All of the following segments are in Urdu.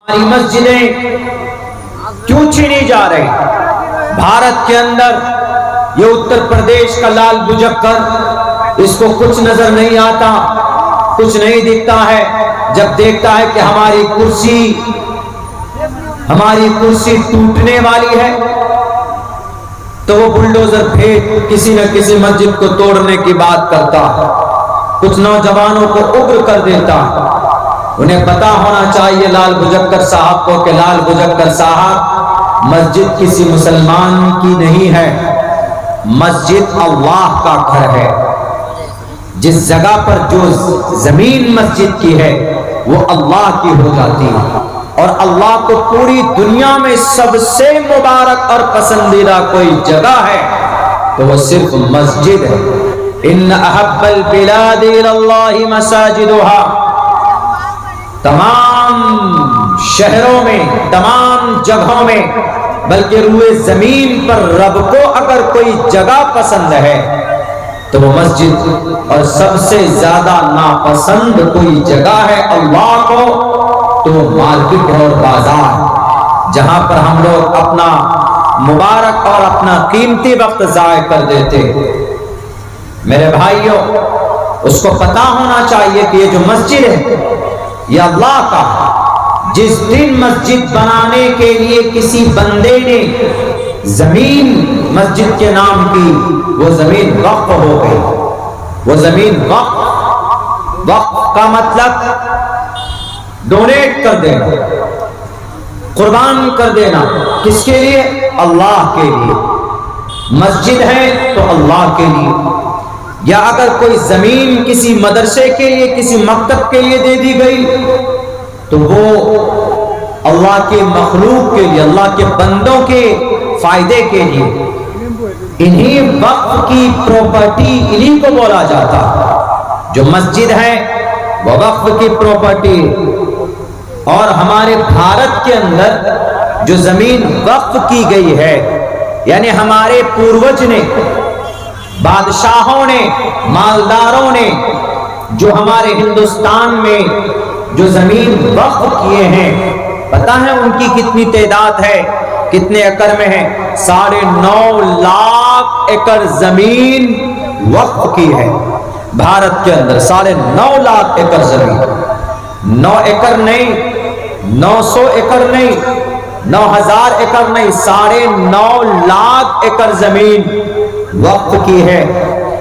ہماری مسجدیں کیوں چھینی جا رہی؟ بھارت کے اندر یہ اتر پردیش کا لال بجکر، اس کو کچھ نظر نہیں آتا، کچھ نہیں دکھتا ہے۔ جب دیکھتا ہے کہ ہماری کرسی ٹوٹنے والی ہے تو وہ بلڈوزر پھینک کسی نہ کسی مسجد کو توڑنے کی بات کرتا ہے، کچھ نوجوانوں کو اگر کر دیتا ہے۔ انہیں پتا ہونا چاہیے لال بجکر صاحب کو کہ لال بجکر صاحب مسجد کسی مسلمان کی نہیں ہے، مسجد اللہ کا گھر ہے۔ جس جگہ پر جو زمین مسجد کی ہے وہ اللہ کی ہو جاتی ہے، اور اللہ کو پوری دنیا میں سب سے مبارک اور پسندیدہ کوئی جگہ ہے تو وہ صرف مسجد ہے۔ ان احب البلاد الی اللہ مساجدها، تمام شہروں میں، تمام جگہوں میں، بلکہ روئے زمین پر رب کو اگر کوئی جگہ پسند ہے تو وہ مسجد، اور سب سے زیادہ ناپسند کوئی جگہ ہے اللہ کو تو وہ مارکیٹ اور بازار، جہاں پر ہم لوگ اپنا مبارک اور اپنا قیمتی وقت ضائع کر دیتے۔ میرے بھائیوں، اس کو پتا ہونا چاہیے کہ یہ جو مسجد ہے یہ اللہ کا ہے۔ جس دن مسجد بنانے کے لیے کسی بندے نے زمین مسجد کے نام کی، وہ زمین وقف ہو گئی۔ وہ زمین وقف کا مطلب ڈونیٹ کر دینا، قربان کر دینا۔ کس کے لیے؟ اللہ کے لیے۔ مسجد ہے تو اللہ کے لیے۔ یا اگر کوئی زمین کسی مدرسے کے لیے، کسی مکتب کے لیے دے دی گئی تو وہ اللہ کے مخلوق کے لیے، اللہ کے بندوں کے فائدے کے لیے۔ انہی وقف کی پراپرٹی انہی کو بولا جاتا ہے۔ جو مسجد ہے وہ وقف کی پراپرٹی، اور ہمارے بھارت کے اندر جو زمین وقف کی گئی ہے، یعنی ہمارے پوروج نے، بادشاہوں نے، مالداروں نے جو ہمارے ہندوستان میں جو زمین وقف کیے ہیں، پتہ ہے ان کی کتنی تعداد ہے، کتنے ایکڑ میں ہے؟ 9.5 لاکھ ایکڑ زمین وقف کی ہے بھارت کے اندر۔ 9.5 لاکھ ایکڑ زمین، 9 ایکڑ نہیں، 900 ایکڑ نہیں، 9000 ایکڑ نہیں، 9.5 لاکھ ایکڑ زمین وقف کی ہے،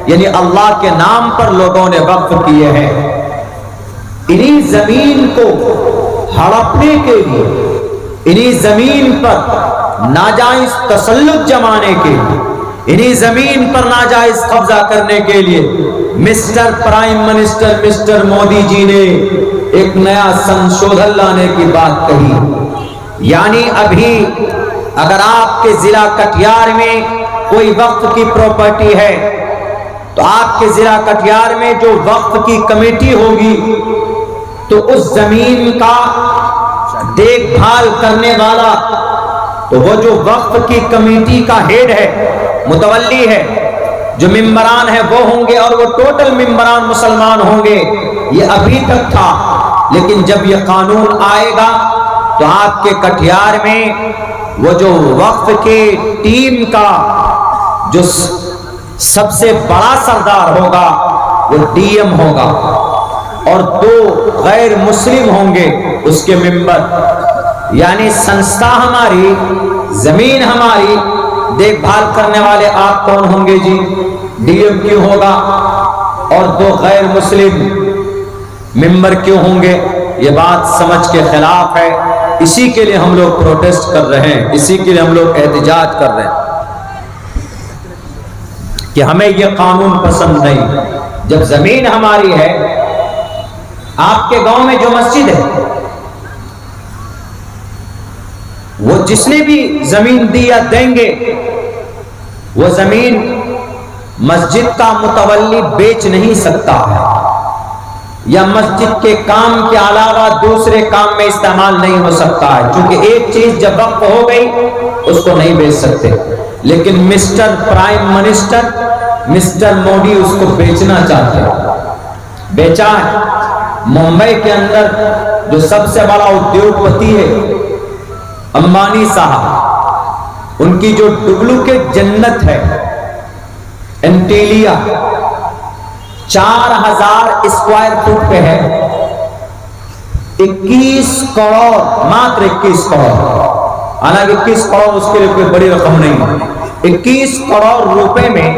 یعنی اللہ کے نام پر لوگوں نے وقف کیے ہیں۔ انہی زمین کو ہڑپنے کے لیے، انہی زمین پر ناجائز تسلط جمانے کے لیے، انہی زمین پر ناجائز قبضہ کرنے کے لیے mister prime minister mister Modi ji نے ایک نیا سنشودھن لانے کی بات کہی۔ یعنی ابھی اگر آپ کے ضلع کٹیہار میں کوئی وقف کی پراپرٹی ہے تو آپ کے ضلع کٹیہار میں جو وقف کی کمیٹی ہوگی تو اس زمین کا دیکھ بھال کرنے والا، تو وہ جو وقف کی کمیٹی کا ہیڈ ہے، متولی ہے، جو ممبران ہیں وہ ہوں گے، اور وہ ٹوٹل ممبران مسلمان ہوں گے۔ یہ ابھی تک تھا، لیکن جب یہ قانون آئے گا تو آپ کے کٹیہار میں وہ جو وقف کے ٹیم کا جو سب سے بڑا سردار ہوگا وہ ڈی ایم ہوگا، اور 2 غیر مسلم ہوں گے اس کے ممبر۔ یعنی سنستھا ہماری، زمین ہماری، دیکھ بھال کرنے والے آپ کون ہوں گے جی؟ ڈی ایم کیوں ہوگا؟ اور 2 غیر مسلم ممبر کیوں ہوں گے؟ یہ بات سمجھ کے خلاف ہے۔ اسی کے لیے ہم لوگ پروٹیسٹ کر رہے ہیں، اسی کے لیے ہم لوگ احتجاج کر رہے ہیں کہ ہمیں یہ قانون پسند نہیں۔ جب زمین ہماری ہے، آپ کے گاؤں میں جو مسجد ہے، وہ جس نے بھی زمین دی یا دیں گے، وہ زمین مسجد کا متولی بیچ نہیں سکتا ہے، یا مسجد کے کام کے علاوہ دوسرے کام میں استعمال نہیں ہو سکتا ہے، چونکہ ایک چیز جب وقف ہو گئی اس کو نہیں بیچ سکتے۔ لیکن mister prime minister mister Modi اس کو بیچنا چاہتے ہیں، بیچا ہے۔ ممبئی کے اندر جو سب سے بڑا ادیوگپتی ہے امبانی صاحب، ان کی جو ڈپلیکیٹ جنت ہے انٹیلیا 4000 اسکوائر فٹ پہ ہے، 21 کروڑ، ماتر 21 کروڑ، حالانکہ 21 کروڑ اس کے لیے کوئی بڑی رقم نہیں، 21 کروڑ روپے میں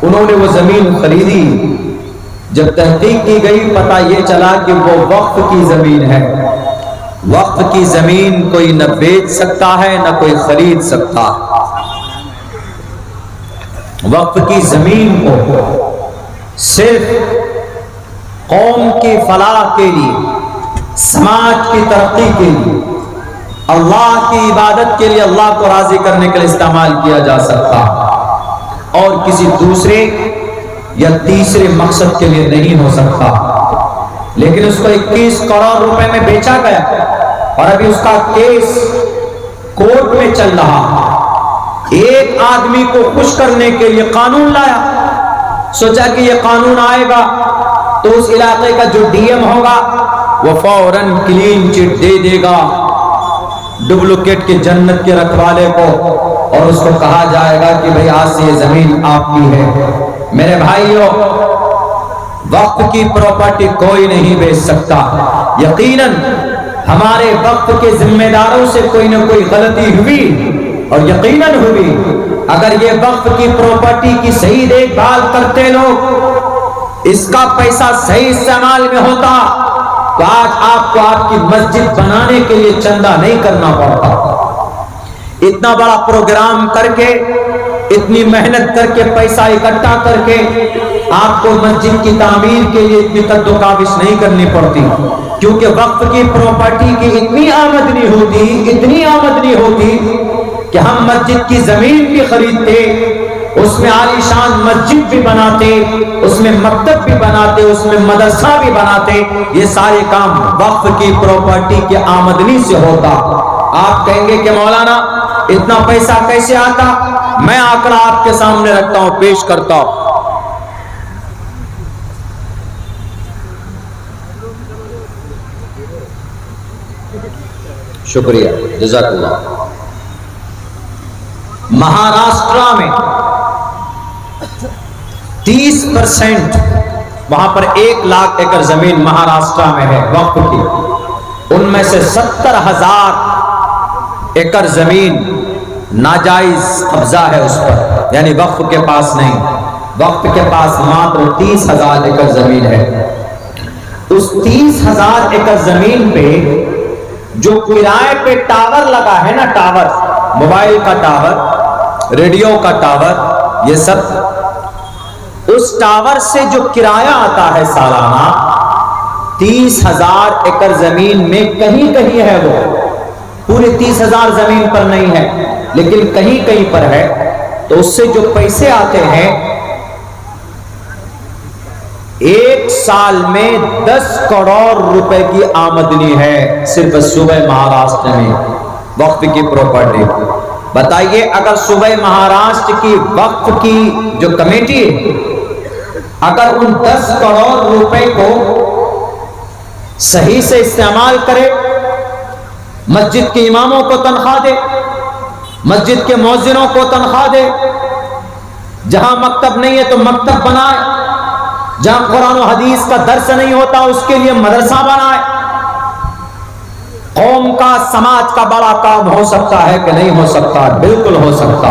انہوں نے وہ زمین خریدی۔ جب تحقیق کی گئی پتہ یہ چلا کہ وہ وقف کی زمین ہے۔ وقف کی زمین کوئی نہ بیچ سکتا ہے نہ کوئی خرید سکتا۔ وقف کی زمین کو صرف قوم کی فلاح کے لیے، سماج کی ترقی کے لیے، اللہ کی عبادت کے لیے، اللہ کو راضی کرنے کے لیے استعمال کیا جا سکتا، اور کسی دوسرے یا تیسرے مقصد کے لیے نہیں ہو سکتا۔ لیکن اس کو 21 کروڑ روپے میں بیچا گیا، اور ابھی اس کا کیس کورٹ میں چل رہا۔ ایک آدمی کو خوش کرنے کے لیے قانون لایا، سوچا کہ یہ قانون آئے گا تو اس علاقے کا جو ڈی ایم ہوگا وہ فوراً کلین چٹ دے دے گا ڈپلیکیٹ کے جنت کے رکھوالے کو، اور اس کو کہا جائے گا کہ بھئی آج سے یہ زمین آپ کی ہے۔ میرے بھائیوں، وقف کی پراپرٹی کوئی نہیں بیچ سکتا۔ یقیناً ہمارے وقف کے ذمہ داروں سے کوئی نہ کوئی غلطی ہوئی، اور یقیناً ہوئی۔ اگر یہ وقف کی پراپرٹی کی صحیح دیکھ بھال کرتے لوگ، اس کا پیسہ صحیح استعمال میں ہوتا تو آج آپ کو آپ کی مسجد بنانے کے لیے چندہ نہیں کرنا پڑتا۔ اتنا بڑا پروگرام کر کے، اتنی محنت کر کے، پیسہ اکٹھا کر کے آپ کو مسجد کی تعمیر کے لیے اتنی قد و کاوش نہیں کرنی پڑتی، کیونکہ وقف کی پراپرٹی کی اتنی آمدنی ہوتی کہ ہم مسجد کی زمین بھی خریدتے، اس میں عالی شان مسجد بھی بناتے، اس میں مکتب بھی بناتے، اس میں مدرسہ بھی بناتے۔ یہ سارے کام وقف کی پراپرٹی کی آمدنی سے ہوتا۔ آپ کہیں گے کہ مولانا اتنا پیسہ کیسے آتا؟ میں آنکڑا آپ کے سامنے رکھتا ہوں، پیش کرتا ہوں۔ شکریہ، جزاک اللہ۔ مہاراشٹرا میں 30% وہاں پر 1 لاکھ ایکڑ زمین مہاراشٹرا میں ہے وقف کی، ان میں سے 70,000 ایکڑ زمین ناجائز قبضہ ہے اس پر، یعنی وقف کے پاس نہیں۔ وقف کے پاس ماتر 30,000 ایکڑ زمین ہے۔ اس 30,000 ایکڑ زمین پہ جو کرائے پہ ٹاور لگا ہے نا، ٹاور، موبائل کا ٹاور، ریڈیو کا ٹاور، یہ سب، اس ٹاور سے جو کرایہ آتا ہے سالانہ 30,000 ایکڑ زمین میں کہیں کہیں ہے، وہ پورے 30,000 زمین پر نہیں ہے لیکن کہیں کہیں پر ہے، تو اس سے جو پیسے آتے ہیں 1 سال میں 10 کروڑ روپے کی آمدنی ہے صرف صوبہ مہاراشٹر میں وقف کی پراپرٹی۔ بتائیے اگر صوبہ مہاراشٹر کی وقف کی جو کمیٹی ہے، اگر ان 10 کروڑ روپے کو صحیح سے استعمال کرے، مسجد کے اماموں کو تنخواہ دے، مسجد کے مؤذنوں کو تنخواہ دے، جہاں مکتب نہیں ہے تو مکتب بنائے، جہاں قرآن و حدیث کا درس نہیں ہوتا اس کے لیے مدرسہ بنائے، قوم کا، سماج کا بڑا کام ہو سکتا ہے کہ نہیں ہو سکتا؟ بالکل ہو سکتا،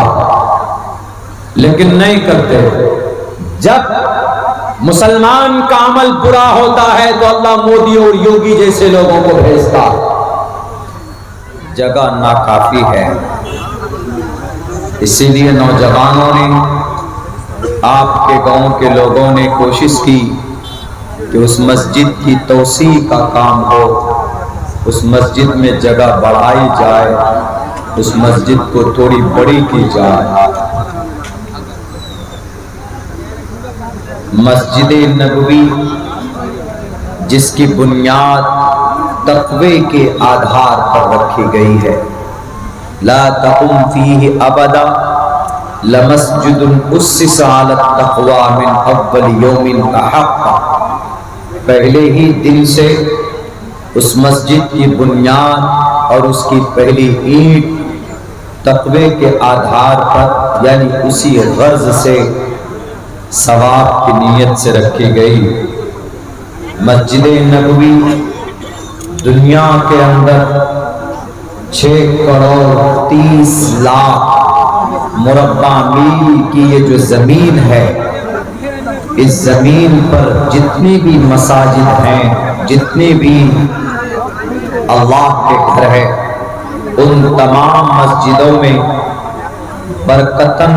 لیکن نہیں کرتے۔ جب مسلمان کا عمل برا ہوتا ہے تو اللہ مودی اور یوگی جیسے لوگوں کو بھیجتا۔ جگہ ناکافی ہے، اسی لیے نوجوانوں نے، آپ کے گاؤں کے لوگوں نے کوشش کی کہ اس مسجد کی توسیع کا کام ہو، اس مسجد میں جگہ بڑھائی جائے، اس مسجد کو تھوڑی بڑی کی جائے۔ مسجد نبوی جس کی بنیاد تقوی کے آدھار پر رکھی گئی ہے، لا تقم فیہ ابدا لمسجد اسس علی التقوی من اول یوم احق، پہلے ہی دن سے اس مسجد کی بنیاد اور اس کی پہلی اینٹ تقوی کے آدھار پر یعنی اسی غرض سے ثواب کی نیت سے رکھی گئی۔ مسجد نبوی دنیا کے اندر 6,30,00,000 مربع میل کی یہ جو زمین ہے، اس زمین پر جتنی بھی مساجد ہیں، جتنی بھی اللہ کے گھر ہیں، ان تمام مسجدوں میں برکتاً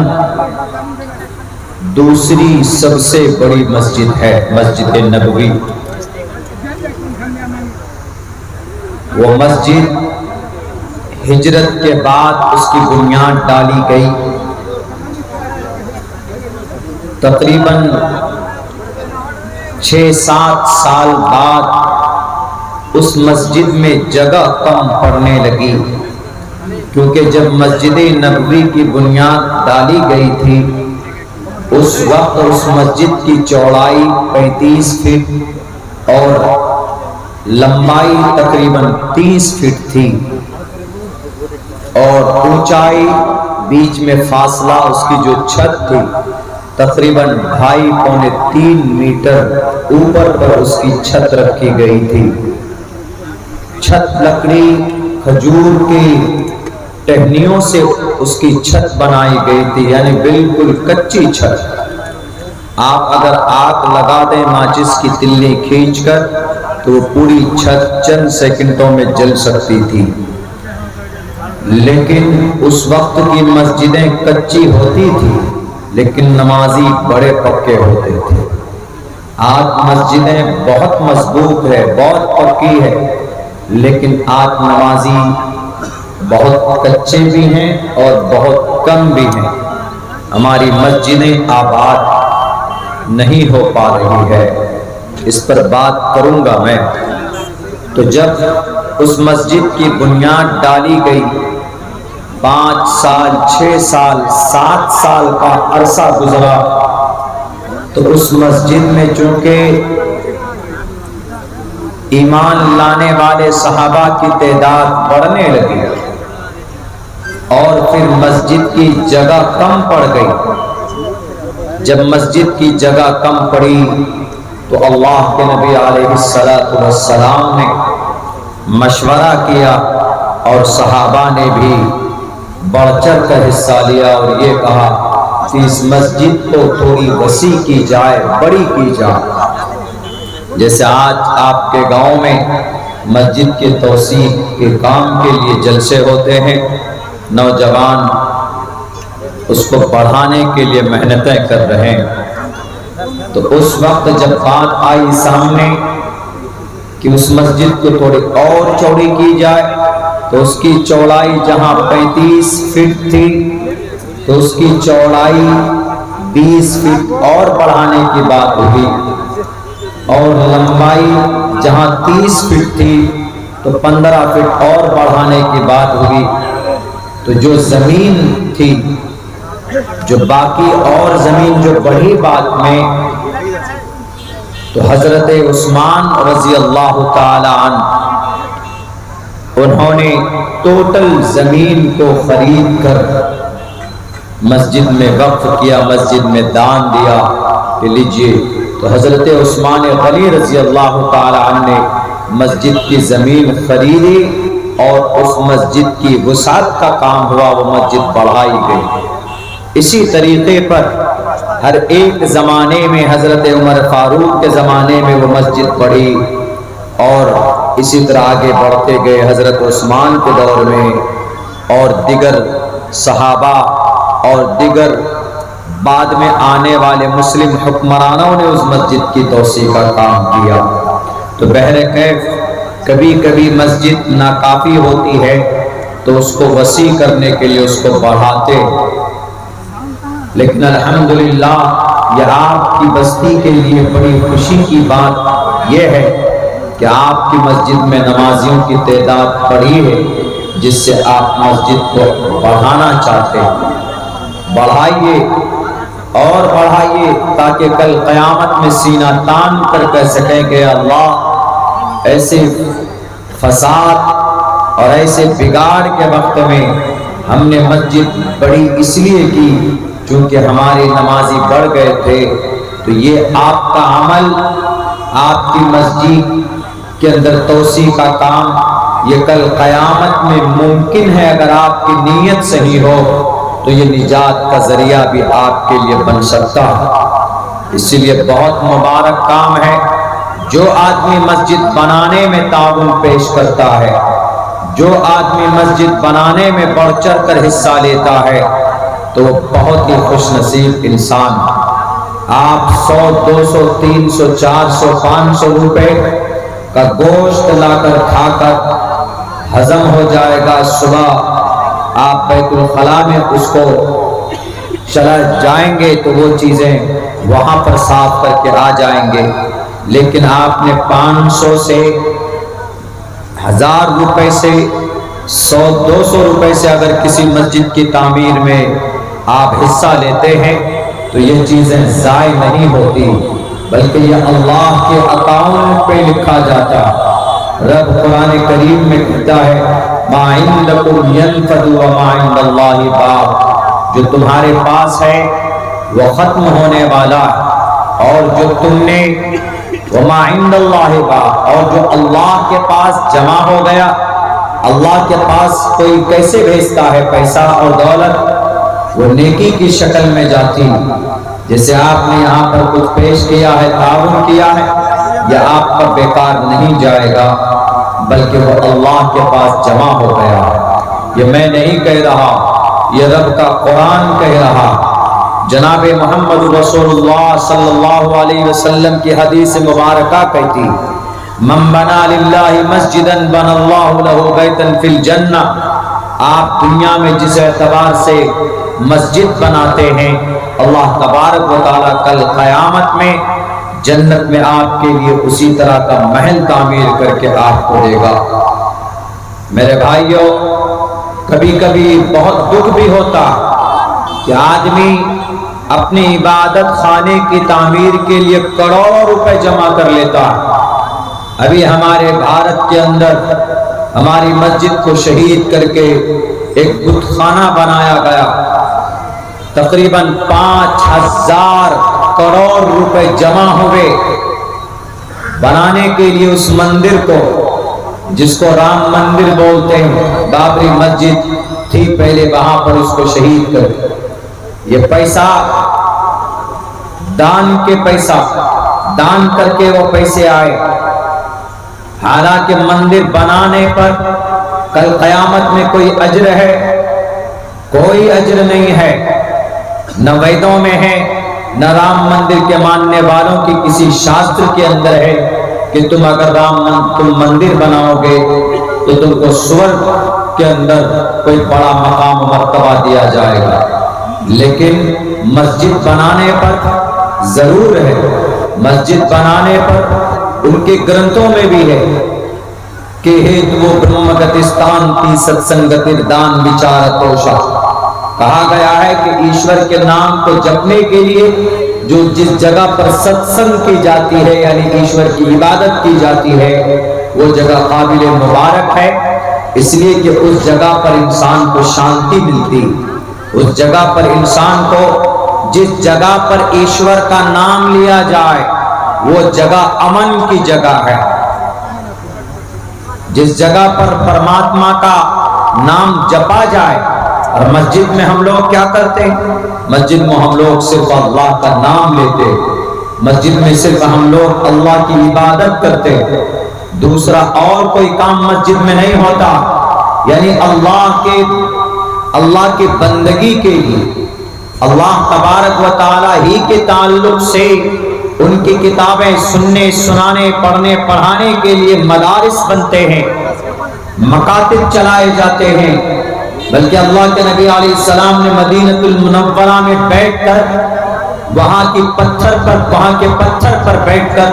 دوسری سب سے بڑی مسجد ہے مسجد نبوی۔ وہ مسجد ہجرت کے بعد اس کی بنیاد ڈالی گئی، تقریباً 6-7 سال بعد اس مسجد میں جگہ کم پڑنے لگی، کیونکہ جب مسجد نبوی کی بنیاد ڈالی گئی تھی اس وقت اس مسجد کی چوڑائی 35 فٹ اور لمبائی تقریباً 30 فٹ تھی، اور اونچائی بیچ میں فاصلہ اس کی جو چھت تھی تقریباً 2.5-3 میٹر اوپر پر اس کی چھت رکھی گئی تھی۔ چھت لکڑی کھجور کی ٹہنیوں سے اس کی چھت بنائی گئی تھی، یعنی بالکل کچی چھت۔ آپ اگر آگ لگا دیں ماچس کی تلی کھینچ کر تو وہ پوری چھت چند سیکنڈوں میں جل سکتی تھی، لیکن اس وقت کی مسجدیں کچی ہوتی تھی لیکن نمازی بڑے پکے ہوتے تھے۔ آج مسجدیں بہت مضبوط ہے، بہت پکی ہے، لیکن آج نمازی بہت کچے بھی ہیں اور بہت کم بھی ہیں۔ ہماری مسجدیں آباد نہیں ہو پا رہی ہے، اس پر بات کروں گا میں۔ تو جب اس مسجد کی بنیاد ڈالی گئی، 5 سال 6 سال 7 سال کا عرصہ گزرا، تو اس مسجد میں چونکہ ایمان لانے والے صحابہ کی تعداد بڑھنے لگی اور پھر مسجد کی جگہ کم پڑ گئی۔ جب مسجد کی جگہ کم پڑی تو اللہ کے نبی علیہ السلام نے مشورہ کیا اور صحابہ نے بھی بڑھ چڑھ کر حصہ لیا اور یہ کہا کہ اس مسجد کو تھوڑی وسیع کی جائے، بڑی کی جائے۔ جیسے آج آپ کے گاؤں میں مسجد کے توسیع کے کام کے لیے جلسے ہوتے ہیں، نوجوان اس کو بڑھانے کے لیے محنتیں کر رہے ہیں، تو اس وقت جب بات آئی سامنے کہ اس مسجد کو تھوڑی اور چوڑی کی جائے تو اس کی چوڑائی جہاں 35 فٹ تھی تو اس کی چوڑائی 20 فٹ اور بڑھانے کی بات ہوئی، اور لمبائی جہاں 30 فٹ تھی تو 15 فٹ اور بڑھانے کی بات ہوئی۔ تو جو زمین تھی، جو باقی اور زمین جو بڑھی بات میں، تو حضرت عثمان رضی اللہ تعالی عنہ انہوں نے ٹوٹل زمین کو خرید کر مسجد میں وقف کیا، مسجد میں دان دیا کہ لیجئے۔ تو حضرت عثمان غنی رضی اللہ تعالی عنہ نے مسجد کی زمین خریدی اور اس مسجد کی وسعت کا کام ہوا، وہ مسجد بڑھائی گئی۔ اسی طریقے پر ہر ایک زمانے میں حضرت عمر فاروق کے زمانے میں وہ مسجد بڑھی، اور اسی طرح آگے بڑھتے گئے حضرت عثمان کے دور میں، اور دیگر صحابہ اور دیگر بعد میں آنے والے مسلم حکمرانوں نے اس مسجد کی توسیع کا کام کیا۔ تو بہرکیف کبھی کبھی مسجد ناکافی ہوتی ہے تو اس کو وسیع کرنے کے لیے اس کو بڑھاتے، لیکن الحمدللہ یہ آپ کی بستی کے لیے بڑی خوشی کی بات یہ ہے کہ آپ کی مسجد میں نمازیوں کی تعداد بڑھی ہے، جس سے آپ مسجد کو بڑھانا چاہتے ہیں۔ بڑھائیے، اور بڑھائیے تاکہ کل قیامت میں سینہ تان کر کہہ سکیں کہ اللہ ایسے فساد اور ایسے بگاڑ کے وقت میں ہم نے مسجد بڑی اس لیے کی چونکہ ہمارے نمازی بڑھ گئے تھے، تو یہ آپ کا عمل، آپ کی مسجد کے اندر توسیع کا کام یہ کل قیامت میں ممکن ہے اگر آپ کی نیت صحیح ہو تو یہ نجات کا ذریعہ بھی آپ کے لیے بن سکتا ہے۔ اسی لیے بہت مبارک کام ہے جو آدمی مسجد بنانے میں تعاون پیش کرتا ہے، جو آدمی مسجد بنانے میں بڑھ چڑھ کر حصہ لیتا ہے تو وہ بہت ہی خوش نصیب انسان۔ آپ 100 200 300 400 500 روپے کا گوشت لا کر کھا کر ہضم ہو جائے گا، صبح آپ بیت الخلاء میں اس کو چلا جائیں گے تو وہ چیزیں وہاں پر صاف کر کے آ جائیں گے، لیکن آپ نے 500 سے 1000 روپے سے 100 200 روپے سے اگر کسی مسجد کی تعمیر میں آپ حصہ لیتے ہیں تو یہ چیزیں ضائع نہیں ہوتی بلکہ یہ اللہ کے اکاؤنٹ پہ لکھا جاتا۔ رب قرآن کریم میں کہتا ہے ما عندکم ینفد وما عند اللہ باق، جو تمہارے پاس ہے وہ ختم ہونے والا ہے اور جو تم نے وما عند اللہ باق، اور جو اللہ کے پاس جمع ہو گیا، اللہ کے پاس کوئی کیسے بھیجتا ہے پیسہ اور دولت، وہ نیکی کی شکل میں جاتی، جیسے آپ نے یہاں پر کچھ پیش کیا ہے، تعاون کیا ہے، یہ آپ کا بیکار نہیں جائے گا بلکہ وہ اللہ کے پاس جمع ہو گیا۔ یہ میں نہیں کہہ رہا، یہ رب کا قرآن کہہ رہا۔ جناب محمد رسول اللہ صلی اللہ علیہ وسلم کی حدیث مبارکہ کہتی من بنا للہ مسجدا بنا اللہ لہ بیتا فی الجنہ، آپ دنیا میں جس اعتبار سے مسجد بناتے ہیں اللہ تبارک و تعالیٰ کل قیامت میں جنت میں آپ کے لیے اسی طرح کا محل تعمیر کر کے آپ کو دے گا۔ میرے بھائیوں، کبھی کبھی بہت دکھ بھی ہوتا کہ آدمی اپنی عبادت خانے کی تعمیر کے لیے کروڑوں روپے جمع کر لیتا ہے۔ ابھی ہمارے بھارت کے اندر ہماری مسجد کو شہید کر کے ایک بت خانہ بنایا گیا، تقریباً 5000 کروڑ روپے جمع ہوئے بنانے کے لیے اس مندر کو، جس کو رام مندر بولتے ہیں۔ بابری مسجد تھی پہلے، وہاں پر اس کو شہید کر یہ پیسہ دان کر کے وہ پیسے آئے، حالانکہ مندر بنانے پر کل قیامت میں کوئی اجر ہے؟ کوئی اجر نہیں ہے، نہ ویدوں میں ہے، نہ رام مندر کے ماننے والوں کی کسی شاستر کے اندر ہے کہ تم اگر تم مندر بناؤ گے تو تم کو سورگ کے اندر کوئی بڑا مقام و مرتبہ دیا جائے گا۔ لیکن مسجد بنانے پر ضرور ہے، مسجد بنانے پر ان کے گرنتھوں میں بھی ہے کہ وہ برہمگتستان کی ستسنگتر دان وچارتوشا، کہا گیا ہے کہ ایشور کے نام کو جپنے کے لیے جو جس جگہ پر ستسنگ کی جاتی ہے یعنی ایشور کی عبادت کی جاتی ہے وہ جگہ قابل مبارک ہے، اس لیے کہ اس جگہ پر انسان کو شانتی ملتی، اس جگہ پر انسان کو، جس جگہ پر ایشور کا نام لیا جائے وہ جگہ امن کی جگہ ہے، جس جگہ پر پرماتما کا نام جپا جائے۔ اور مسجد میں ہم لوگ کیا کرتے ہیں؟ مسجد میں ہم لوگ صرف اللہ کا نام لیتے، مسجد میں صرف ہم لوگ اللہ کی عبادت کرتے، دوسرا اور کوئی کام مسجد میں نہیں ہوتا، یعنی اللہ کی بندگی کے لیے، اللہ تبارک و تعالی ہی کے تعلق سے ان کی کتابیں سننے سنانے پڑھنے پڑھانے کے لیے مدارس بنتے ہیں، مکاتب چلائے جاتے ہیں۔ بلکہ اللہ کے نبی علیہ السلام نے مدینہ المنورہ میں بیٹھ کر وہاں کے پتھر پر بیٹھ کر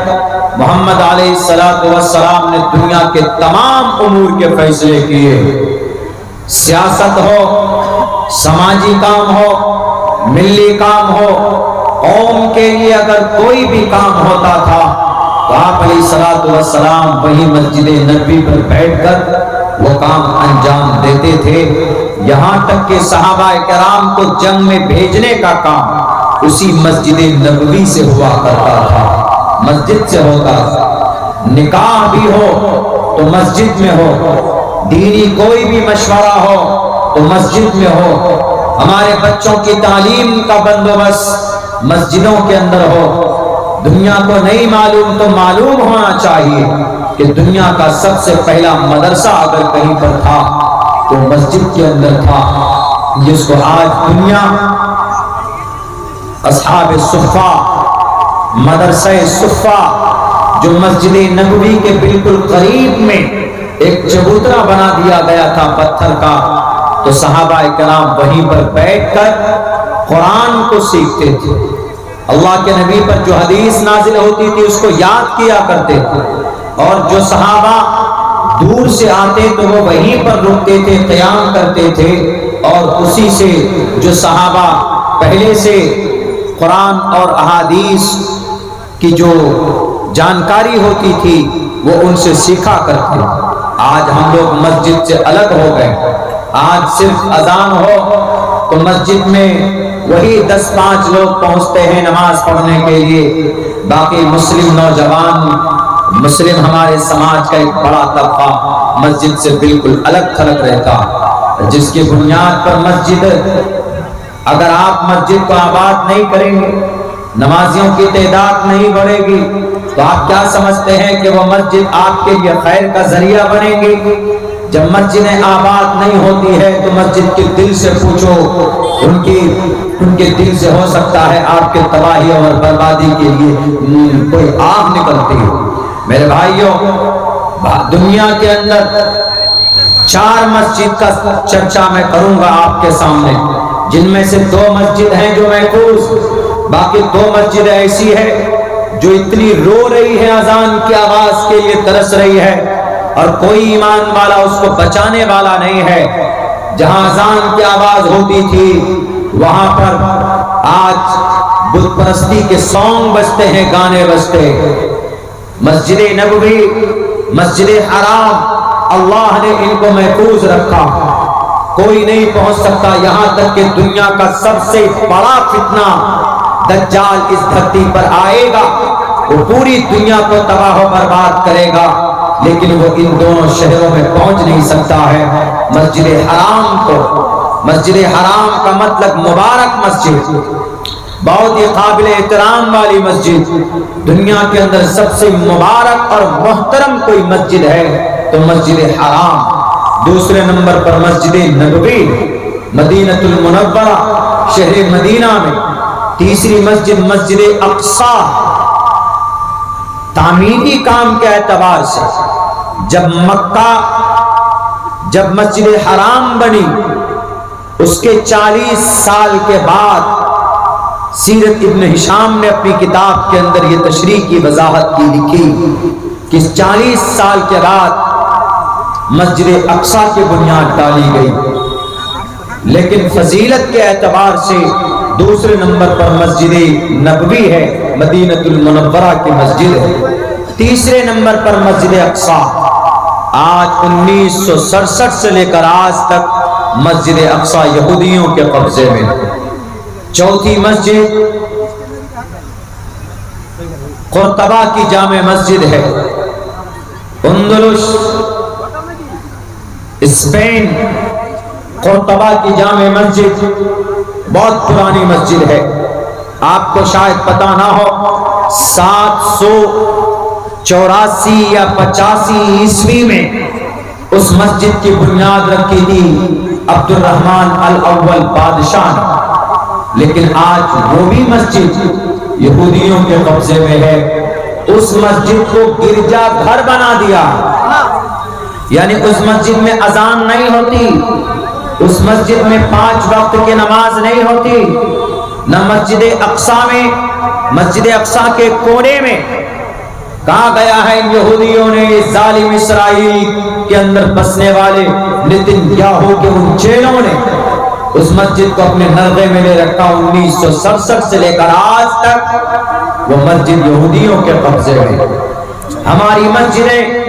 محمد علیہ السلام نے دنیا کے تمام امور کے فیصلے کیے، سیاست ہو، سماجی کام ہو، ملی کام ہو، قوم کے لیے اگر کوئی بھی کام ہوتا تھا تو آپ علیہ الصلوۃ والسلام وہی مسجد نبوی پر بیٹھ کر وہ کام انجام دیتے تھے۔ یہاں تک کہ صحابہ کرام کو جنگ میں بھیجنے کا کام اسی مسجد نبوی سے ہوا کرتا تھا، مسجد سے ہوتا تھا۔ نکاح بھی ہو تو مسجد میں ہو، دینی کوئی بھی مشورہ ہو تو مسجد میں ہو، ہمارے بچوں کی تعلیم کا بندوبست مسجدوں کے اندر ہو۔ دنیا کو نہیں معلوم تو معلوم ہونا چاہیے کہ دنیا کا سب سے پہلا مدرسہ اگر کہیں پر تھا تو مسجد کے اندر تھا، جس کو آج دنیا اصحاب صفہ، مدرسہ صفہ جو مسجد نبوی کے بالکل قریب میں ایک چبوترا بنا دیا گیا تھا پتھر کا، تو صحابہ کرام وہیں پر بیٹھ کر قرآن کو سیکھتے تھے، اللہ کے نبی پر جو حدیث نازل ہوتی تھی اس کو یاد کیا کرتے تھے، اور جو صحابہ دور سے آتے تو وہ وہیں پر رکتے تھے، قیام کرتے تھے، اور اسی سے جو صحابہ پہلے سے قرآن اور احادیث کی جو جانکاری ہوتی تھی وہ ان سے سیکھا کرتے۔ آج ہم لوگ مسجد سے الگ ہو گئے، آج صرف اذان ہو تو مسجد میں وہی 10-5 لوگ پہنچتے ہیں نماز پڑھنے کے لیے، باقی مسلم نوجوان، مسلم ہمارے سماج کا ایک بڑا طبقہ مسجد سے بالکل الگ تھلگ رہتا، جس کی بنیاد پر مسجد، اگر آپ مسجد کو آباد نہیں کریں گے، نمازیوں کی تعداد نہیں بڑھے گی، تو آپ کیا سمجھتے ہیں کہ وہ مسجد آپ کے لیے خیر کا ذریعہ بنے گی؟ جب مسجدیں آباد نہیں ہوتی ہے تو مسجد کے دل سے پوچھو، ان کے دل سے ہو سکتا ہے آپ کے تباہی اور بربادی کے لیے کوئی آگ نکلتی ہو۔ میرے بھائیوں، دنیا کے اندر 4 مسجد کا چرچا میں کروں گا آپ کے سامنے، جن میں سے 2 مسجد ہیں جو محفوظ، باقی 2 مسجد ایسی ہے جو اتنی رو رہی ہے، اذان کی آواز کے لیے ترس رہی ہے، اور کوئی ایمان والا اس کو بچانے والا نہیں ہے۔ جہاں اذان کی آواز ہوتی تھی وہاں پر آج بت پرستی کے سانگ بجتے ہیں، گانے بجتے۔ مسجد نبوی، مسجد حرام، اللہ نے ان کو محفوظ رکھا، کوئی نہیں پہنچ سکتا، یہاں تک کہ دنیا کا سب سے بڑا فتنہ دجال اس دھرتی پر آئے گا، وہ پوری دنیا کو تباہ و برباد کرے گا، لیکن وہ ان دونوں شہروں میں پہنچ نہیں سکتا ہے۔ مسجد حرام کو، مسجد حرام کا مطلب مبارک مسجد، بہت ہی قابل احترام والی مسجد، دنیا کے اندر سب سے مبارک اور محترم کوئی مسجد ہے تو مسجد حرام، دوسرے نمبر پر مسجد نبوی مدینہ المنورہ شہر مدینہ میں، تیسری مسجد مسجد اقصی۔ تعمیری کام کے اعتبار سے جب مسجد حرام بنی اس کے 40 سال کے بعد سیرت ابن ہشام نے اپنی کتاب کے اندر یہ تشریح کی وضاحت کی، لکھی کہ 40 سال کے بعد مسجد اقصی کی بنیاد ڈالی گئی، لیکن فضیلت کے اعتبار سے دوسرے نمبر پر مسجد نبوی ہے، مدینہ المنورہ کی مسجد ہے، تیسرے نمبر پر مسجد اقصی۔ آج 1967 سے لے کر آج تک مسجد اقصی یہودیوں کے قبضے میں۔ چوتھی مسجد قرطبہ کی جامع مسجد ہے، اندلس اسپین، قرطبہ کی جامع مسجد بہت پرانی مسجد ہے، آپ کو شاید پتہ نہ ہو، 784 یا 85 عیسوی میں اس مسجد کی بنیاد رکھی تھی عبد الرحمن الاول بادشاہ نے، لیکن آج وہ بھی مسجد یہودیوں کے قبضے میں ہے۔ اس مسجد کو گرجا گھر بنا دیا، یعنی اس مسجد میں اذان نہیں ہوتی، اس مسجد میں 5 وقت کی نماز نہیں ہوتی، نہ مسجد اقصی میں، مسجد اقصی کے کونے میں کہا گیا ہے ان یہودیوں نے، ظالم اسرائیل کے اندر بسنے والے نتن یاہو کے ان چیلوں نے اس مسجد کو اپنے نرغے میں لے رکھا 1967 سے لے کر آج تک وہ مسجد یہودیوں کے قبضے میں. ہماری مسجدیں